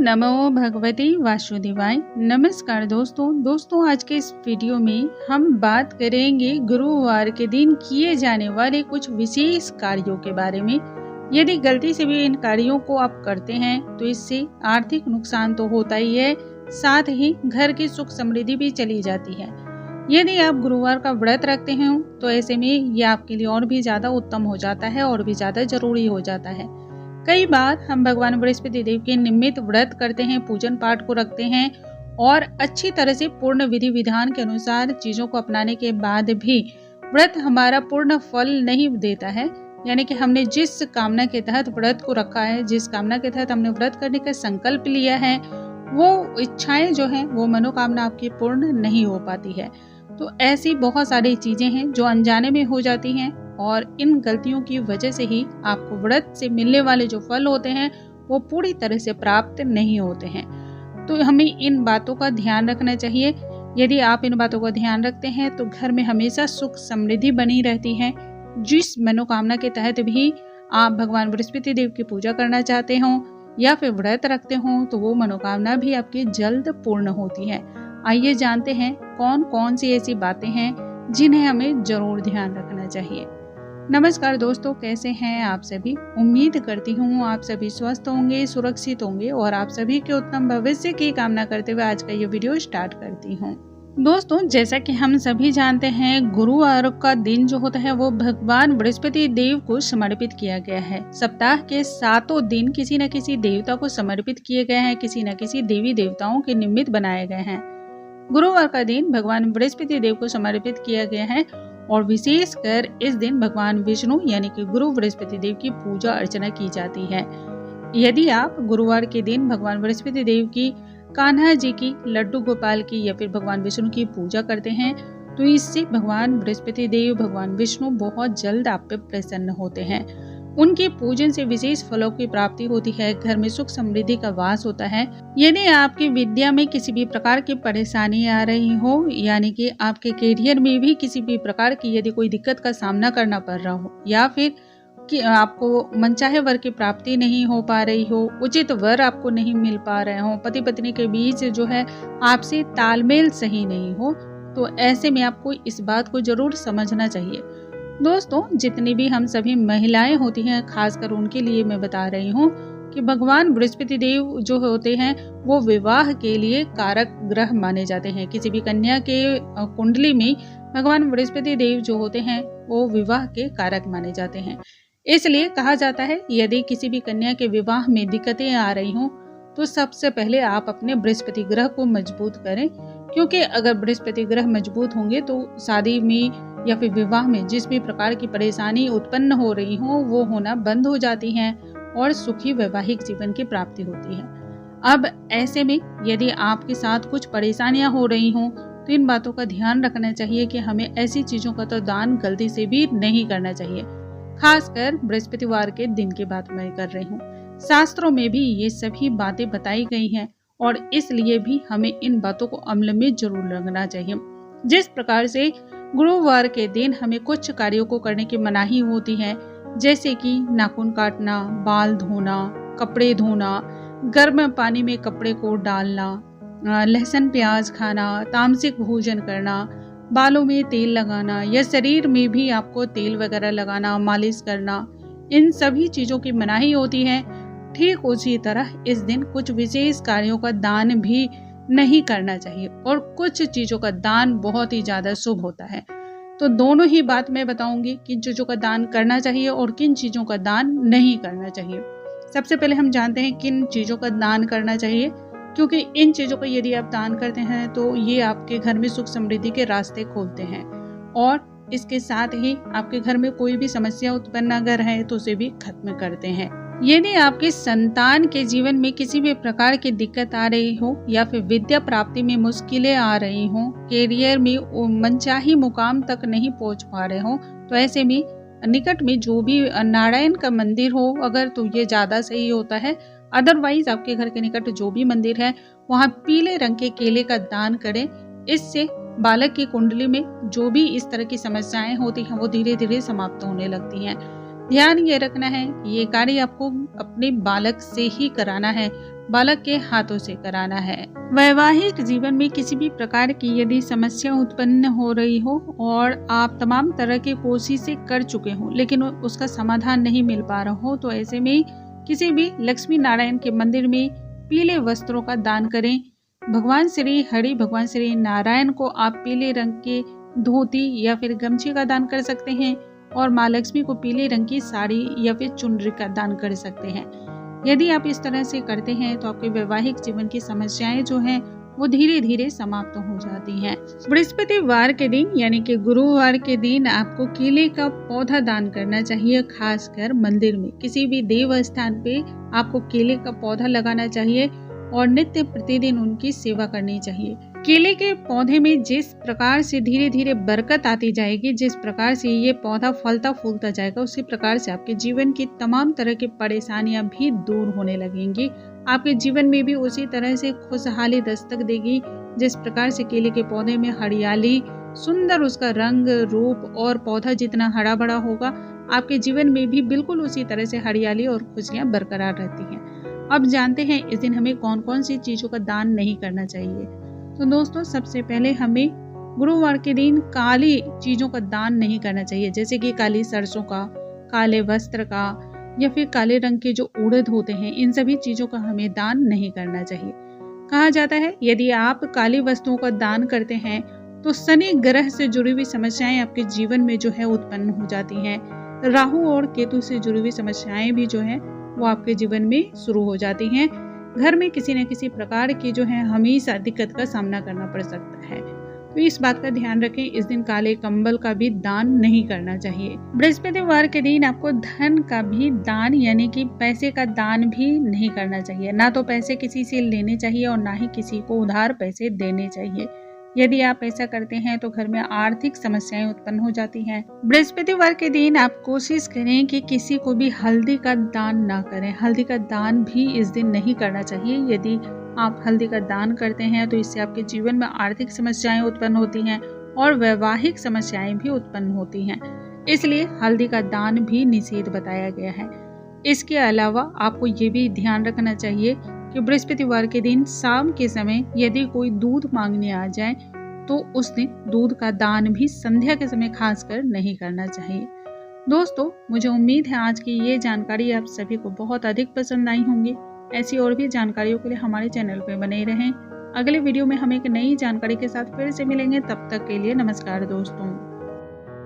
नमो भगवते वासुदेवाय। नमस्कार दोस्तों आज के इस वीडियो में हम बात करेंगे गुरुवार के दिन किए जाने वाले कुछ विशेष कार्यों के बारे में। यदि गलती से भी इन कार्यों को आप करते हैं तो इससे आर्थिक नुकसान तो होता ही है, साथ ही घर की सुख समृद्धि भी चली जाती है। यदि आप गुरुवार का व्रत रखते हैं तो ऐसे में ये आपके लिए और भी ज्यादा उत्तम हो जाता है और भी ज्यादा जरूरी हो जाता है। कई बार हम भगवान बृहस्पति देव के निमित्त व्रत करते हैं, पूजन पाठ को रखते हैं और अच्छी तरह से पूर्ण विधि विधान के अनुसार चीजों को अपनाने के बाद भी व्रत हमारा पूर्ण फल नहीं देता है। यानी कि हमने जिस कामना के तहत व्रत को रखा है, जिस कामना के तहत हमने व्रत करने का संकल्प लिया है, वो इच्छाएं जो है, वो मनोकामना आपकी पूर्ण नहीं हो पाती है। तो ऐसी बहुत सारी चीजें हैं जो अनजाने में हो जाती हैं और इन गलतियों की वजह से ही आपको व्रत से मिलने वाले जो फल होते हैं वो पूरी तरह से प्राप्त नहीं होते हैं। तो हमें इन बातों का ध्यान रखना चाहिए। यदि आप इन बातों का ध्यान रखते हैं तो घर में हमेशा सुख समृद्धि बनी रहती है। जिस मनोकामना के तहत भी आप भगवान बृहस्पति देव की पूजा करना चाहते हो या फिर व्रत रखते हो तो वो मनोकामना भी आपकी जल्द पूर्ण होती है। आइए जानते हैं कौन कौन सी ऐसी बातें हैं जिन्हें हमें जरूर ध्यान रखना चाहिए। नमस्कार दोस्तों, कैसे हैं आप सभी। उम्मीद करती हूँ आप सभी स्वस्थ होंगे, सुरक्षित होंगे और आप सभी के उत्तम भविष्य की कामना करते हुए आज का ये वीडियो स्टार्ट करती हूँ। दोस्तों, जैसा कि हम सभी जानते हैं, गुरुवार का दिन जो होता है वो भगवान बृहस्पति देव को समर्पित किया गया है। सप्ताह के 7 दिन किसी न किसी देवता को समर्पित किए गए हैं, किसी न किसी देवी देवताओं के निमित्त बनाए गए हैं। गुरुवार का दिन भगवान बृहस्पति देव को समर्पित किया गया है और विशेषकर इस दिन भगवान विष्णु यानी कि गुरु बृहस्पति देव की पूजा अर्चना की जाती है। यदि आप गुरुवार के दिन भगवान बृहस्पति देव की, कान्हा जी की, लड्डू गोपाल की या फिर भगवान विष्णु की पूजा करते हैं तो इससे भगवान बृहस्पति देव, भगवान विष्णु बहुत जल्द आप पे प्रसन्न होते हैं। उनके पूजन से विशेष फलों की प्राप्ति होती है, घर में सुख समृद्धि का वास होता है। यदि आपकी विद्या में किसी भी प्रकार की परेशानी आ रही हो, यानी कि आपके करियर में भी किसी भी प्रकार की यदि कोई दिक्कत का सामना करना पड़ रहा हो या फिर कि आपको मनचाहे वर की प्राप्ति नहीं हो पा रही हो, उचित वर आपको नहीं मिल पा रहे हो, पति पत्नी के बीच जो है आपसे तालमेल सही नहीं हो, तो ऐसे में आपको इस बात को जरूर समझना चाहिए। दोस्तों, जितनी भी हम सभी महिलाएं होती हैं, खासकर उनके लिए मैं बता रही हूँ कि भगवान बृहस्पति देव जो होते हैं वो विवाह के लिए कारक ग्रह माने जाते हैं। किसी भी कन्या के कुंडली में भगवान बृहस्पति देव जो होते हैं वो विवाह के कारक माने जाते हैं। इसलिए कहा जाता है यदि किसी भी कन्या के विवाह में दिक्कतें आ रही हों तो सबसे पहले आप अपने बृहस्पति ग्रह को मजबूत करें, क्योंकि अगर बृहस्पति ग्रह मजबूत होंगे तो शादी में या फिर विवाह में जिस भी प्रकार की परेशानी उत्पन्न हो रही हो वो होना बंद हो जाती हैं और सुखी वैवाहिक जीवन की प्राप्ति होती है। अब ऐसे में यदि आपके साथ कुछ परेशानियां हो रही हों तो इन बातों का ध्यान रखना चाहिए कि हमें ऐसी चीजों का तो दान गलती से भी नहीं करना चाहिए। खासकर बृहस्पतिवार के दिन की बात मैं कर रही हूँ। शास्त्रों में भी ये सभी बातें बताई गई हैं और इसलिए भी हमें इन बातों को अमल में जरूर रखना चाहिए। जिस प्रकार से गुरुवार के दिन हमें कुछ कार्यों को करने की मनाही होती है, जैसे कि नाखून काटना, बाल धोना, कपड़े धोना, गर्म पानी में कपड़े को डालना, लहसुन प्याज खाना, तामसिक भोजन करना, बालों में तेल लगाना या शरीर में भी आपको तेल वगैरह लगाना, मालिश करना, इन सभी चीजों की मनाही होती है। ठीक उसी तरह इस दिन कुछ विशेष कार्यों का दान भी नहीं करना चाहिए और कुछ चीजों का दान बहुत ही ज्यादा शुभ होता है। तो दोनों ही बात मैं बताऊंगी, किन चीजों का दान करना चाहिए और किन चीजों का दान नहीं करना चाहिए। सबसे पहले हम जानते हैं किन चीजों का दान करना चाहिए, क्योंकि इन चीजों का यदि आप दान करते हैं तो ये आपके घर में सुख समृद्धि के रास्ते खोलते हैं और इसके साथ ही आपके घर में कोई भी समस्या उत्पन्न अगर है तो उसे भी खत्म करते हैं। यदि आपके संतान के जीवन में किसी भी प्रकार की दिक्कत आ रही हो या फिर विद्या प्राप्ति में मुश्किलें आ रही हो, करियर में मनचाही मुकाम तक नहीं पहुंच पा रहे हो, तो ऐसे में निकट में जो भी नारायण का मंदिर हो अगर तो ये ज्यादा सही होता है। अदरवाइज आपके घर के निकट जो भी मंदिर है वहाँ पीले रंग के केले का दान करें। इससे बालक की कुंडली में जो भी इस तरह की समस्याएं होती हैं वो धीरे धीरे समाप्त होने लगती हैं। ध्यान ये रखना है कि ये कार्य आपको अपने बालक से ही कराना है, बालक के हाथों से कराना है। वैवाहिक जीवन में किसी भी प्रकार की यदि समस्या उत्पन्न हो रही हो और आप तमाम तरह की कोशिशें कर चुके हो लेकिन उसका समाधान नहीं मिल पा रहा हो, तो ऐसे में किसी भी लक्ष्मी नारायण के मंदिर में पीले वस्त्रों का दान करें। भगवान श्री नारायण को आप पीले रंग के धोती या फिर गमछे का दान कर सकते हैं और माँ लक्ष्मी को पीले रंग की साड़ी या फिर चुनरी का दान कर सकते हैं। यदि आप इस तरह से करते हैं तो आपके वैवाहिक जीवन की समस्याएं जो हैं वो धीरे धीरे समाप्त हो जाती हैं। बृहस्पतिवार के दिन यानी कि गुरुवार के दिन आपको केले का पौधा दान करना चाहिए। खासकर मंदिर में किसी भी देव स्थान पे आपको केले का पौधा लगाना चाहिए और नित्य प्रतिदिन उनकी सेवा करनी चाहिए। केले के पौधे में जिस प्रकार से धीरे धीरे बरकत आती जाएगी, जिस प्रकार से ये पौधा फलता फूलता जाएगा, उसी प्रकार से आपके जीवन की तमाम तरह की परेशानियां भी दूर होने लगेंगी। आपके जीवन में भी उसी तरह से खुशहाली दस्तक देगी जिस प्रकार से केले के पौधे में हरियाली, सुंदर उसका रंग रूप और पौधा जितना हरा भरा होगा, आपके जीवन में भी बिल्कुल उसी तरह से हरियाली और खुशियां बरकरार रहती हैं। अब जानते हैं इस दिन हमें कौन कौन सी चीजों का दान नहीं करना चाहिए। तो दोस्तों, सबसे पहले हमें गुरुवार के दिन काली चीजों का दान नहीं करना चाहिए, जैसे कि काली सरसों का, काले वस्त्र का या फिर काले रंग के जो उड़द होते हैं, इन सभी चीजों का हमें दान नहीं करना चाहिए। कहा जाता है यदि आप काली वस्तुओं का दान करते हैं तो शनि ग्रह से जुड़ी हुई समस्याएं आपके जीवन में जो है उत्पन्न हो जाती हैं। राहु और केतु से जुड़ी हुई समस्याएं भी जो है वो आपके जीवन में शुरू हो जाती हैं। घर में किसी न किसी प्रकार की जो है हमेशा दिक्कत का सामना करना पड़ सकता है। तो इस बात का ध्यान रखें, इस दिन काले कंबल का भी दान नहीं करना चाहिए। बृहस्पतिवार के दिन आपको धन का भी दान यानी कि पैसे का दान भी नहीं करना चाहिए। ना तो पैसे किसी से लेने चाहिए और ना ही किसी को उधार पैसे देने चाहिए। यदि आप ऐसा करते हैं तो घर में आर्थिक समस्याएं उत्पन्न हो जाती हैं। बृहस्पतिवार के दिन आप कोशिश करें कि किसी को भी हल्दी का दान ना करें। हल्दी का दान भी इस दिन नहीं करना चाहिए। यदि आप हल्दी का दान करते हैं तो इससे आपके जीवन में आर्थिक समस्याएं उत्पन्न होती हैं और वैवाहिक समस्याएं भी उत्पन्न होती हैं। इसलिए हल्दी का दान भी निषेध बताया गया है। इसके अलावा आपको ये भी ध्यान रखना चाहिए कि बृहस्पतिवार के दिन शाम के समय यदि कोई दूध मांगने आ जाए तो उस दिन दूध का दान भी संध्या के समय खासकर नहीं करना चाहिए। दोस्तों, मुझे उम्मीद है आज की ये जानकारी आप सभी को बहुत अधिक पसंद आई होंगी। ऐसी और भी जानकारियों के लिए हमारे चैनल पर बने रहें। अगले वीडियो में हम एक नई जानकारी के साथ फिर से मिलेंगे। तब तक के लिए नमस्कार दोस्तों।